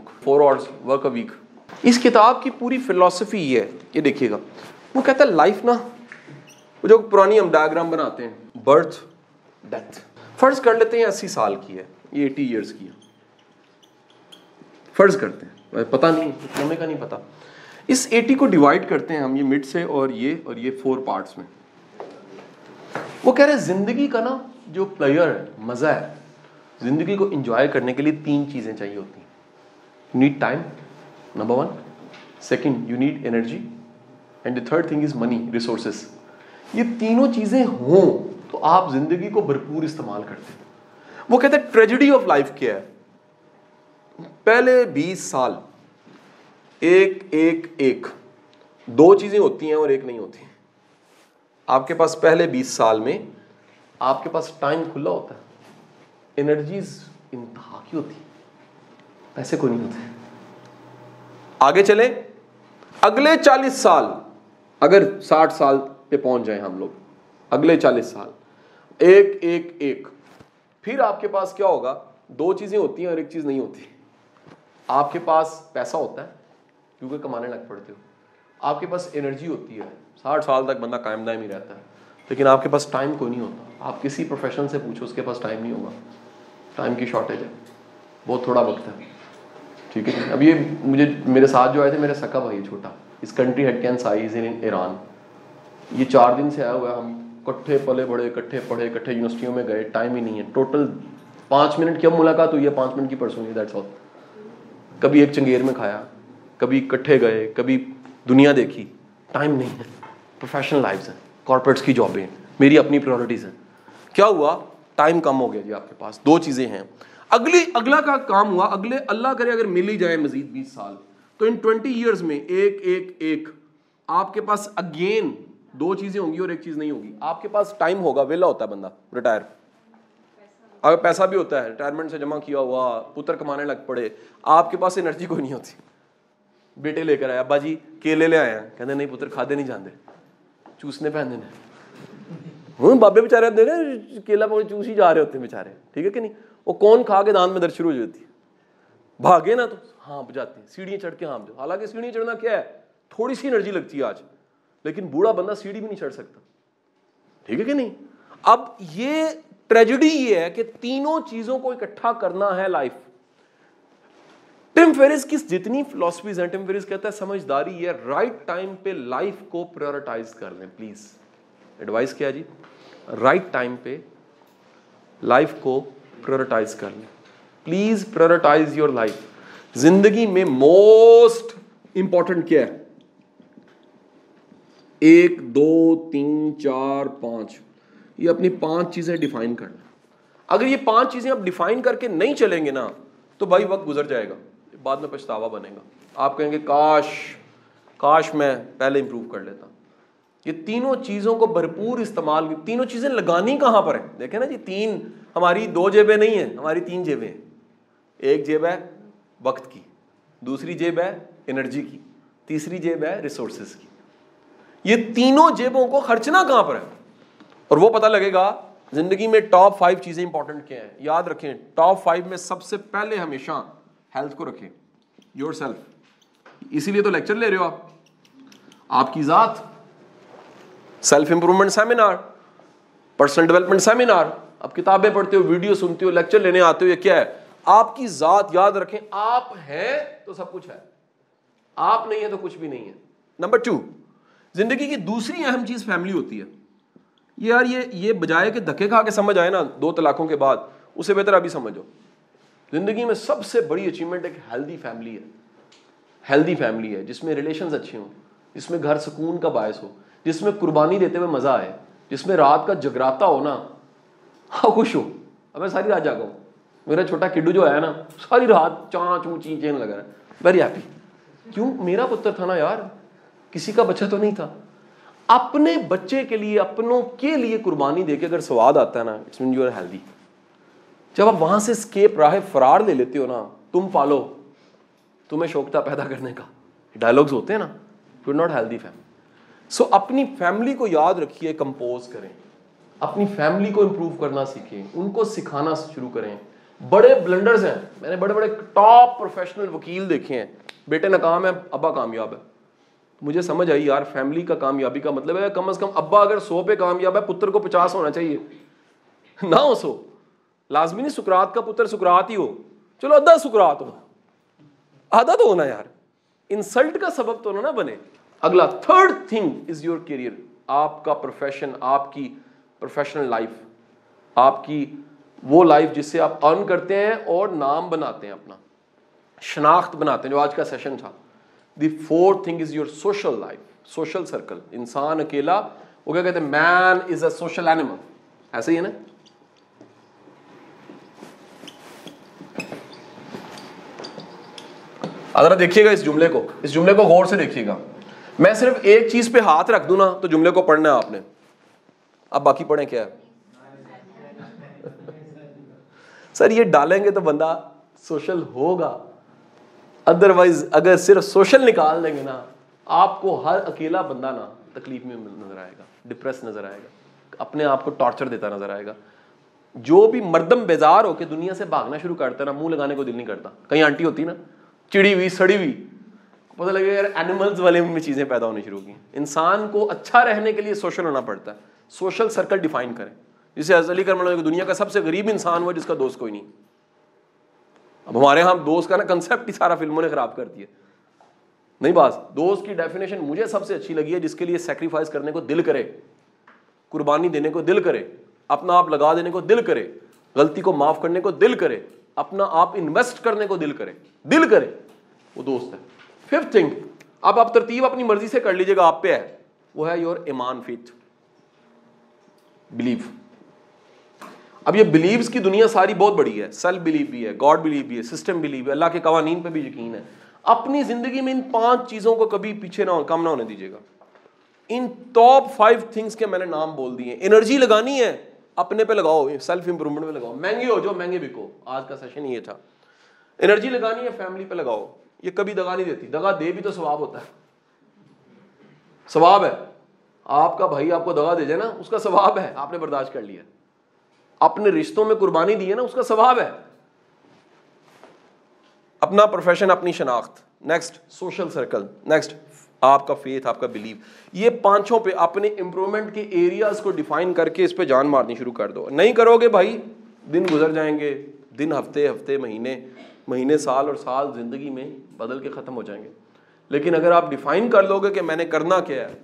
4 hours work a week. اس کتاب کی پوری فلسفی یہ ہے, یہ دیکھیے گا, وہ کہتا ہے لائف نا, وہ جو پرانی ہم ڈائیگرام بناتے ہیں, برتھ ڈیتھ, فرض کر لیتے ہیں 80 سال کی ہے, یہ 80 ایئرس کی ہے, فرض کرتے ہیں, پتہ نہیں لمبے کا نہیں پتا, اس 80 کو ڈیوائڈ کرتے ہیں ہم, یہ مڈ سے اور یہ 4 پارٹس میں. وہ کہہ رہے ہیں زندگی کا نا جو پلیئر ہے, مزہ ہے, زندگی کو انجوائے کرنے کے لیے 3 چیزیں چاہیے ہوتی ہیں. You need time, number 1. Second, you need energy, and the third thing is money, resources. یہ تینوں چیزیں ہوں تو آپ زندگی کو بھرپور استعمال کرتے ہیں. وہ کہتے ہیں ٹریجڈی آف لائف کیا ہے, پہلے 20 سال ایک 2 چیزیں ہوتی ہیں اور ایک نہیں ہوتی. آپ کے پاس پہلے 20 سال میں آپ کے پاس ٹائم کھلا ہوتا ہے, انرجیز انتہا کی ہوتی, پیسے کوئی نہیں ہوتے. آگے چلیں, اگلے 40 سال, اگر 60 سال پہ پہنچ جائیں ہم لوگ, اگلے 40 سال ایک, پھر آپ کے پاس کیا ہوگا, 2 چیزیں ہوتی ہیں اور ایک چیز نہیں ہوتی. آپ کے پاس پیسہ ہوتا ہے کیونکہ کمانے لگ پڑتے ہو, آپ کے پاس انرجی ہوتی ہے, 60 سال تک بندہ قائم دائم ہی رہتا ہے, لیکن آپ کے پاس ٹائم کوئی نہیں ہوتا. آپ کسی پروفیشن سے پوچھو, اس کے پاس ٹائم نہیں ہوگا, ٹائم کی شارٹیج ہے, بہت تھوڑا وقت ہے. ٹھیک ہے, اب یہ مجھے میرے ساتھ جو آئے تھے, میرا سکا بھائی چھوٹا, اس کنٹری ہیڈ کین سائز ان ایران, یہ 4 دن سے آیا ہوا ہے. ہم کٹھے پلے بڑے, کٹھے پڑھے, کٹھے یونیورسٹیوں میں گئے, ٹائم ہی نہیں ہے. ٹوٹل 5 منٹ کی اب ملاقات ہوئی ہے, 5 منٹ کی پرسوں, دیٹس آل. کبھی ایک چنگیر میں کھایا, کبھی کٹھے گئے, کبھی دنیا دیکھی, ٹائم نہیں ہے. پروفیشنل لائفز ہیں, کارپوریٹس کی جابیں ہیں, میری اپنی پریورٹیز ہیں. کیا ہوا, ٹائم کم ہو گیا جی آپ کے پاس. 2 چیزیں ہیں. اگلا کا کام ہوا, اگلے اللہ کرے اگر مل ہی جائے مزید 20 سال, تو ان 20 ایئرز میں ایک آپ کے پاس اگین 2 چیزیں ہوں گی اور ایک چیز نہیں ہوگی. آپ کے پاس ٹائم ہوگا, ویلا ہوتا ہے بندہ, ریٹائر, اگر پیسہ بھی ہوتا ہے ریٹائرمنٹ سے جمع کیا ہوا, پتر کمانے لگ پڑے, آپ کے پاس انرجی کوئی نہیں ہوتی. بیٹے لے کر آیا, ابا جی کیلے لے آئے ہیں, کہتے نہیں پتر کھادے نہیں جاندے, چوسنے پہننے ہوں, بابے بیچارے دیکھے کیلا چوس ہی جا رہے ہوتے ہیں بیچارے, ٹھیک ہے کہ نہیں. وہ کون کھا کے دانت میں درد شروع ہو جاتی ہے, بھاگے نا تو ہانپ جاتے ہیں, سیڑھیاں چڑھ کے ہانپ جاتے. حالانکہ سیڑھیاں چڑھنا کیا ہے, تھوڑی سی انرجی لگتی ہے آج, لیکن بوڑھا بندہ سیڑھی بھی نہیں چڑھ سکتا, ٹھیک ہے کہ نہیں. اب یہ ٹریجڈی یہ ہے کہ تینوں چیزوں کو اکٹھا کرنا ہے لائف. ٹم فیرس کی جتنی فلسفیز ہیں, ٹم فیرس کہتا ہے سمجھداری یہ رائٹ ٹائم پہ لائف کو پریورٹائز کر لیں. پلیز ایڈوائس کیا جی, رائٹ ٹائم پہ لائف کو پریورٹائز کر لیں. Please prioritise your life. زندگی میں موسٹ امپورٹنٹ کیا ہے, 1 2 3 4 5, یہ اپنی 5 چیزیں ڈیفائن کرنا. اگر یہ 5 چیزیں آپ ڈیفائن کر کے نہیں چلیں گے نا, تو بھائی وقت گزر جائے گا, بعد میں پچھتاوا بنے گا. آپ کہیں گے کاش میں پہلے امپروو کر لیتا. یہ تینوں چیزوں کو بھرپور استعمال, تینوں چیزیں لگانی کہاں پر ہیں. دیکھیں نا جی, ہماری 2 جیبیں نہیں ہیں, ہماری 3 جیبیں ہیں. ایک جیب ہے وقت کی, دوسری جیب ہے انرجی کی, تیسری جیب ہے ریسورسز کی. یہ تینوں جیبوں کو خرچنا کہاں پر ہے, اور وہ پتہ لگے گا زندگی میں ٹاپ 5 چیزیں انپورٹنٹ کیا ہیں. یاد رکھیں, ٹاپ 5 میں سب سے پہلے ہمیشہ ہیلتھ کو رکھیں, یور سیلف. اسی لیے تو لیکچر لے رہے ہو آپ کی ذات, self improvement seminar, personal development seminar. اب کتابیں پڑھتے ہو, ویڈیو سنتے ہو, لیکچر لینے آتے ہو, یہ کیا ہے, آپ کی ذات. یاد رکھیں, آپ ہیں تو سب کچھ ہے, آپ نہیں ہے تو کچھ بھی نہیں ہے. نمبر 2, زندگی کی دوسری اہم چیز فیملی ہوتی ہے. یار یہ بجائے کہ دھکے کھا کے سمجھ آئے نا 2 طلاقوں کے بعد, اسے بہتر ابھی سمجھو. زندگی میں سب سے بڑی اچیومنٹ ایک ہیلدی فیملی ہے. ہیلدی فیملی ہے جس میں ریلیشنز اچھے ہوں, جس میں گھر سکون کا باعث ہو, جس میں قربانی دیتے ہوئے مزہ آئے, جس میں رات کا جگراتا ہو نا, ہاں خوش ہو. اب میں ساری رات جاگا ہوں, میرا چھوٹا کڈو جو ہے نا ساری رات چاں چوں چین چین لگا رہا ہے, ویری ہیپی. کیوں, میرا پتر تھا نا یار, کسی کا بچہ تو نہیں تھا. اپنے بچے کے لیے, اپنوں کے لیے قربانی دے کے اگر سواد آتا ہے نا, it's mean you are healthy. جب آپ وہاں سے اسکیپ راہ فرار لے لیتے ہو نا, تم پالو, تمہیں شوق تھا پیدا کرنے کا, ڈائلوگز ہوتے ہیں نا, you are not healthy family. So اپنی فیملی کو یاد رکھیے, کمپوز کریں, اپنی فیملی کو امپروو کرنا سیکھیں, ان کو سکھانا شروع کریں بڑے بلنڈرز ہیں, میں نے بڑے بڑے ٹاپ پروفیشنل وکیل دیکھے ہیں, بیٹے ناکام ہے, ابا کامیاب ہے. مجھے سمجھ آئی یار, فیملی کا کامیابی کا مطلب ہے کم از کم ابا اگر 100 پہ کامیاب ہے, پتر کو 50 ہونا چاہیے, نہ ہو 100. لازمی نہیں سقراط کا پتر سقراط ہی ہو, چلو آدھا سقراط ہو, آدھا تو ہونا یار, انسلٹ کا سبب تو نہ بنے. اگلا third thing is your career, آپ کا پروفیشن, آپ کی پروفیشنل لائف, آپ کی وہ لائف جس سے آپ ارن کرتے ہیں اور نام بناتے ہیں, اپنا شناخت بناتے ہیں, جو آج کا سیشن تھا. The fourth thing is your social life, social circle. انسان اکیلا, وہ کیا کہتے ہیں, مین از اے سوشل اینیمل, ایسے ہی ہے نا. ذرا دیکھیے گا اس جملے کو غور سے دیکھیے گا. میں صرف ایک چیز پہ ہاتھ رکھ دوں نا تو جملے کو پڑھنا ہے آپ نے, اب باقی پڑھیں کیا ہے. سر یہ ڈالیں گے تو بندہ سوشل ہوگا, ادروائز اگر صرف سوشل نکال دیں گے نا, آپ کو ہر اکیلا بندہ نا تکلیف میں نظر آئے گا, ڈپریس نظر آئے گا, اپنے آپ کو ٹارچر دیتا نظر آئے گا. جو بھی مردم بیزار ہو کے دنیا سے بھاگنا شروع کرتا ہے نا, منہ لگانے کو دل نہیں کرتا. کہیں آنٹی ہوتی نا چڑی ہوئی سڑی ہوئی, پتہ لگے یار اینیملز والے میں چیزیں پیدا ہونی شروع کی. انسان کو اچھا رہنے کے لیے سوشل ہونا پڑتا ہے. سوشل سرکل ڈیفائن کریں. جسے علی کرم اللہ دنیا کا سب سے غریب انسان ہوا جس کا دوست کوئی نہیں. اب ہمارے ہاں دوست کا نا کنسیپٹ ہی سارا فلموں نے خراب کر دیا. نہیں بات, دوست کی ڈیفینیشن مجھے سب سے اچھی لگی ہے, جس کے لیے سیکریفائس کرنے کو دل کرے, قربانی دینے کو دل کرے, اپنا آپ لگا دینے کو دل کرے, غلطی کو معاف کرنے کو دل کرے, اپنا آپ انویسٹ کرنے کو دل کرے, وہ دوست ہے. ففتھ تھنگ, اب آپ ترتیب اپنی مرضی سے کر لیجئے گا, آپ پہ ہے, وہ ہے یور ایمان, فیتھ, بلیو. اب یہ بلیوز کی دنیا ساری بہت بڑی ہے. سیلف بلیو بھی ہے, گاڈ بلیو بھی ہے, سسٹم بلیو ہے, اللہ کے قوانین پہ بھی یقین ہے. اپنی زندگی میں ان 5 چیزوں کو کبھی پیچھے کم نہ ہونے دیجیے گا. ان ٹاپ 5 تھنگس کے میں نے نام بول دیے. انرجی لگانی ہے اپنے پہ لگاؤ, سیلف امپرومنٹ پہ لگاؤ, مہنگے ہو جو مہنگے بکو, آج کا سیشن یہ تھا. انرجی لگانی ہے فیملی پہ لگاؤ, یہ کبھی دگا نہیں دیتی, دگا دے بھی تو ثواب ہوتا ہے, ثواب ہے. آپ کا بھائی آپ کو دگا دے جائے نا, اس کا ثواب ہے, آپ نے برداشت کر لیا. اپنے رشتوں میں قربانی دی ہے نا, اس کا ثواب ہے. اپنا پروفیشن, اپنی شناخت. Next social circle. نیکسٹ آپ کا فیتھ, آپ کا بلیو. یہ 5 پہ اپنے امپرومنٹ کے ایریاز کو ڈیفائن کر کے اس پہ جان مارنی شروع کر دو. نہیں کرو گے بھائی, دن گزر جائیں گے, دن ہفتے مہینے سال اور سال زندگی میں بدل کے ختم ہو جائیں گے. لیکن اگر آپ ڈیفائن کر لو گے کہ میں نے کرنا کیا ہے,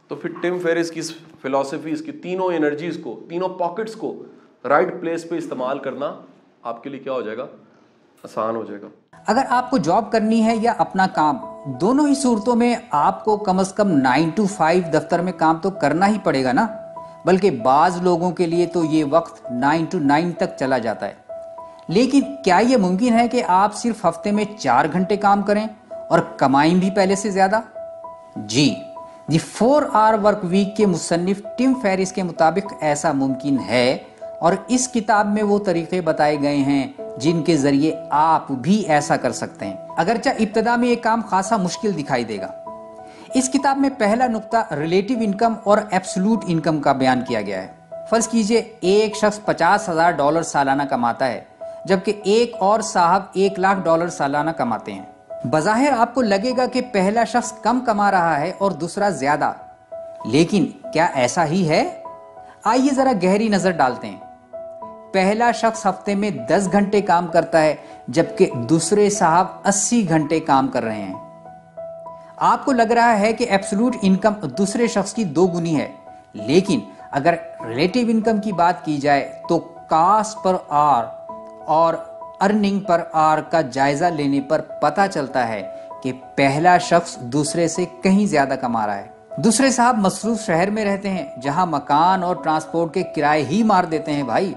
تو پھر ٹم فیرس کی فلسفی, اس کی تینوں انرجیز کو, تینوں پاکٹس کو رائٹ پلیس پہ استعمال کرنا آپ کے لیے کیا ہو جائے گا, آسان ہو جائے گا. اگر آپ کو جاب کرنی ہے یا اپنا کام, دونوں ہی صورتوں میں آپ کو کم از کم 9 to 5 دفتر میں کام تو کرنا ہی پڑے گا نا. بلکہ بعض لوگوں کے لیے تو یہ وقت 9 to 9 تک چلا جاتا ہے. لیکن کیا یہ ممکن ہے کہ آپ صرف ہفتے میں 4 گھنٹے کام کریں اور کمائیں بھی پہلے سے زیادہ؟ جی, دی 4 hour ورک ویک کے مصنف ٹم فیرس کے مطابق ایسا ممکن ہے, اور اس کتاب میں وہ طریقے بتائے گئے ہیں جن کے ذریعے آپ بھی ایسا کر سکتے ہیں. اگرچہ ابتدا میں یہ کام خاصا مشکل دکھائی دے گا. اس کتاب میں پہلا نقطہ ریلیٹیو انکم اور ایبسولوٹ انکم کا بیان کیا گیا ہے. فرض کیجئے ایک شخص $50,000 سالانہ کماتا ہے, جبکہ ایک اور صاحب $100,000 سالانہ کماتے ہیں. بظاہر آپ کو لگے گا کہ پہلا شخص کم کما رہا ہے اور دوسرا زیادہ, لیکن کیا ایسا ہی ہے؟ آئیے ذرا گہری نظر ڈالتے ہیں. پہلا شخص ہفتے میں 10 گھنٹے کام کرتا ہے, جبکہ دوسرے صاحب 80 گھنٹے کام کر رہے ہیں. آپ کو لگ رہا ہے کہ ایبسولوٹ انکم دوسرے شخص کی 2 گنی ہے, لیکن اگر ریلیٹیو انکم کی بات کی جائے تو کاسٹ پر آر اور ارننگ پر آر کا جائزہ لینے پر پتہ چلتا ہے کہ پہلا شخص دوسرے سے کہیں زیادہ کما رہا ہے. دوسرے صاحب مصروف شہر میں رہتے ہیں جہاں مکان اور ٹرانسپورٹ کے کرائے ہی مار دیتے ہیں بھائی.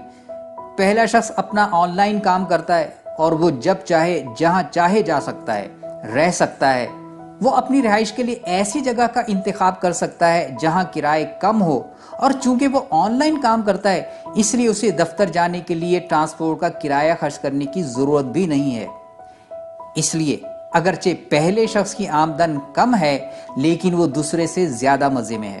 پہلا شخص اپنا آن لائن کام کرتا ہے اور وہ جب چاہے جہاں چاہے جا سکتا ہے, رہ سکتا ہے. وہ اپنی رہائش کے لیے ایسی جگہ کا انتخاب کر سکتا ہے جہاں کرائے کم ہو, اور چونکہ وہ آن لائن کام کرتا ہے اس لیے اسے دفتر جانے کے لیے ٹرانسپورٹ کا کرایہ خرچ کرنے کی ضرورت بھی نہیں ہے. اس لیے اگرچہ پہلے شخص کی آمدن کم ہے لیکن وہ دوسرے سے زیادہ مزے میں ہے.